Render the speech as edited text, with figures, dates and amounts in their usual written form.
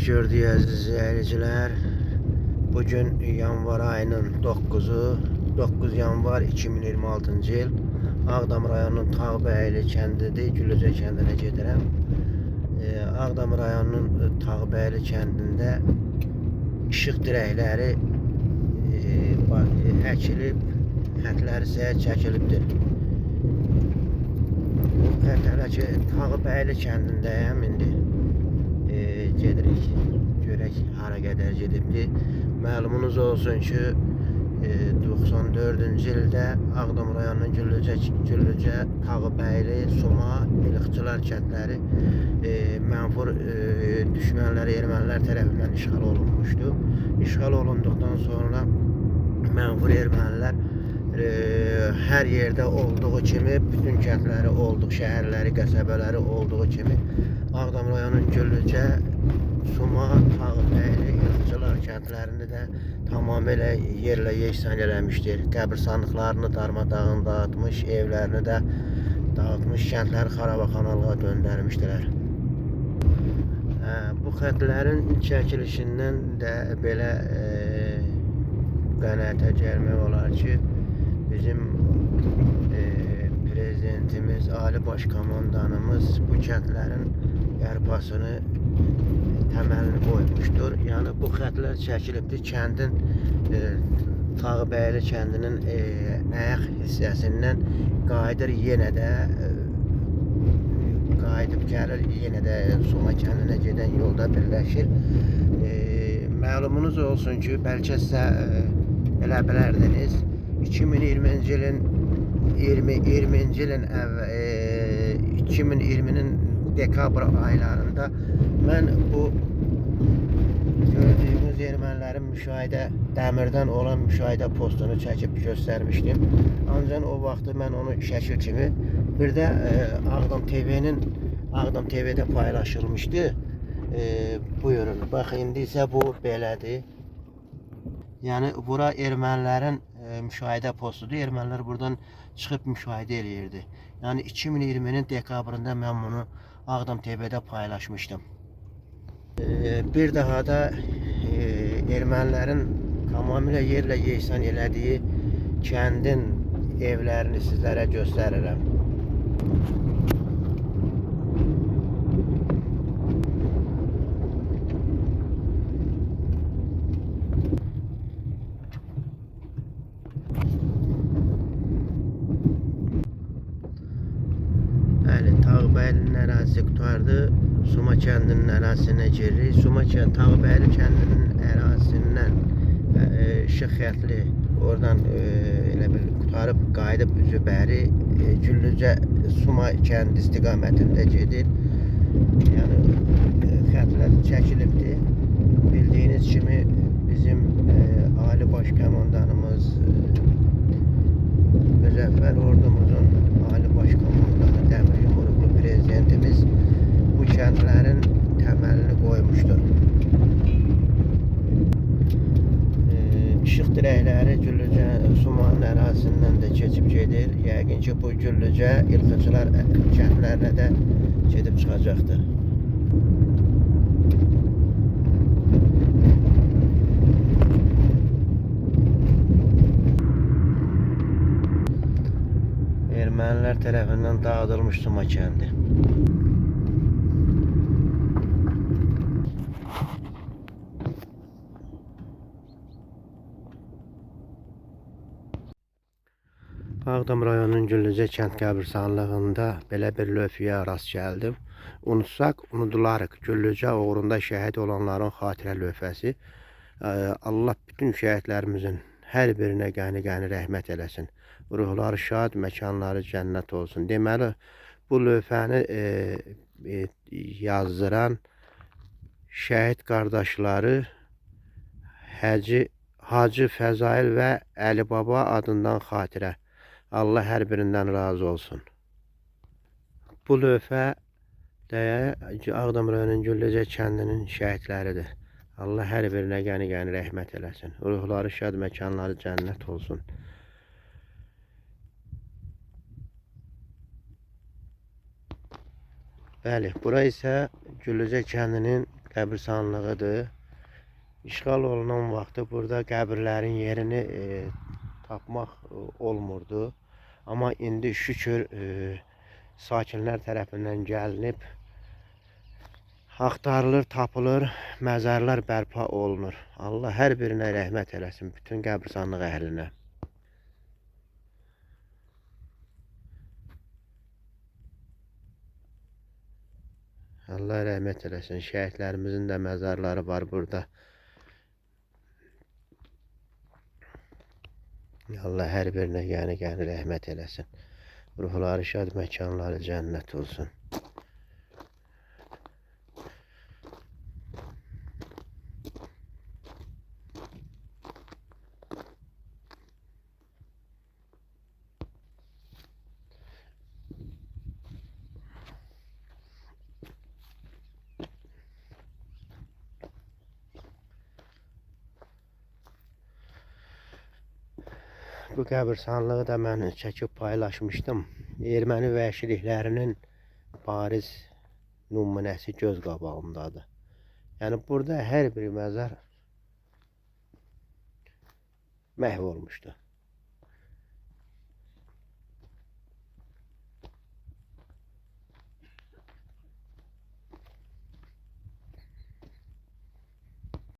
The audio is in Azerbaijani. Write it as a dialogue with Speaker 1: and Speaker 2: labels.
Speaker 1: Hoş gördük əziz izləyicilər. Bugün yanvar ayının 9'u, 9 yanvar 2026-cı il. Ağdam rayonunun Tağbəyli kəndidir. Gülücə kəndinə gedirəm. Ağdam rayonunun Tağbəyli kəndində işıq dirəkləri əkilib, xətləri isə çəkilibdir. Hələ ki Tağbəyli kəndindəyəm indi. Gedirik, görək hara qədər gedibdir. Məlumunuz olsun ki 94-cü ildə Ağdam rayonunun Güllücə, Tağbəyli, Suma, İliqçılar kəndləri mənfur düşmənləri, ermənilər tərəfindən işğal olunmuşdu. İşğal olunduqdan sonra mənfur ermənilər hər yerdə olduğu kimi, bütün kəndləri şəhərləri, qəsəbələri olduğu kimi Ağdam rayonunun Güllücə, Suma, Tağbəyli, İliqçılar kəndlərini də tamamilə yerlə yeksan eləmişdir. Qəbirstanlıqlarını darmadağın dağıtmış, evlərini də dağıtmış, kəndləri xarabaxanalığa döndərmişdilər. Bu xətlərin çəkilişindən də belə qənaətə gəlmək olar ki, bizim prezidentimiz, Ali Başkomandanımız bu kəndlərin bərpasını təməlini qoymuşdur. Yəni bu xətlər çəkilibdir. Kəndin Tağbəyli kəndinin ayaq hissəsindən qayıdır, yenə də qayıdıb gəlir, yenə də Suma kəndinə gedən yolda birləşir. Məlumunuz olsun ki, bəlkə sizə elə bilərdiniz, 2020-ci ilin 2020'nin dekabr aylarında mən bu gördüyümüz ermənilərin dəmirdən olan müşahidə postunu çəkib göstərmişdim. Ancaq o vaxtı mən onu şəkil kimi bir də Ağdam TV'də paylaşılmışdı. Buyurun, bax indi isə bu belədir. Yəni bura ermənilərin müşahidə postudur. Ermənilər buradan çıxıb müşahidə eləyirdi. Yəni 2020'nin dekabrında mən bunu Ağdam TV'də paylaşmışdım. Bir daha da ermənilərin tamamilə yerlə yeksan elədiyi kəndin evlərini sizlərə göstərirəm. Tağbəylinin ərazisi qutardı. Suma kəndinin ərazisinə giririk. Tağbəyli kəndinin ərazisindən işıq xətli oradan elə bil qutarıb qayıdıb üzü bəri Güllücə, Suma kəndi istiqamətində gedir. Yəni xətlər çəkilibdir. Bildiyiniz kimi bizim Ali Başkomandanımız, Müzəffər ordumuzun Ali Başkomandanı, Dəmir Yumruqlu prezidentimiz bu kəndlərin təməlini qoymuşdur. İşıq dirəkləri Güllücə, Sumanın ərazisindən də keçib gedir. Yəqin ki bu Güllücə, İliqçılar kəndlərinə də gedib çıxacaqdır. Ermənilər tərəfindən dağıdılmış Suma kəndi. Ağdam rayonunun Güllücə kənd qəbirstanlığında belə bir lövhəyə rast gəldim. Unutsaq, unudularıq. Güllücə uğrunda şəhid olanların xatirə lövhəsi. Allah bütün şəhidlərimizin hər birinə qəni rəhmət eləsin. Ruhları şad, məkanları cənnət olsun. Deməli, bu lövhəni yazdıran şəhid qardaşları Hacı Fəzail və Əli Baba adından xatirə. Allah hər birindən razı olsun. Bu lövhə Ağdam rayonunun Güllücə kəndinin şəhidləridir. Allah hər birinə qəni rəhmət eləsin. Ruhları şad, məkanları cənnət olsun. Bəli, bura isə Güllücə kəndinin qəbirstanlığıdır. İşğal olunan vaxtı burada qəbirlərin yerini tapmaq olmurdu. Amma indi şükür sakinlər tərəfindən gəlinib axtarılır, tapılır, məzarlar bərpa olunur. Allah hər birinə rəhmət eləsin, bütün qəbirstanlıq əhlinə. Allah rəhmət eləsin. Şəhidlərimizin də məzarları var burada. Allah hər birinə yəni rəhmət eləsin. Ruhları şad, məkanları cənnət olsun. Bu qəbirstanlığı da mən çəkib paylaşmışdım. Erməni vəhşiliklərinin bariz nümunəsi göz qabağımdadır. Yəni burada hər bir məzar məhv olmuşdu.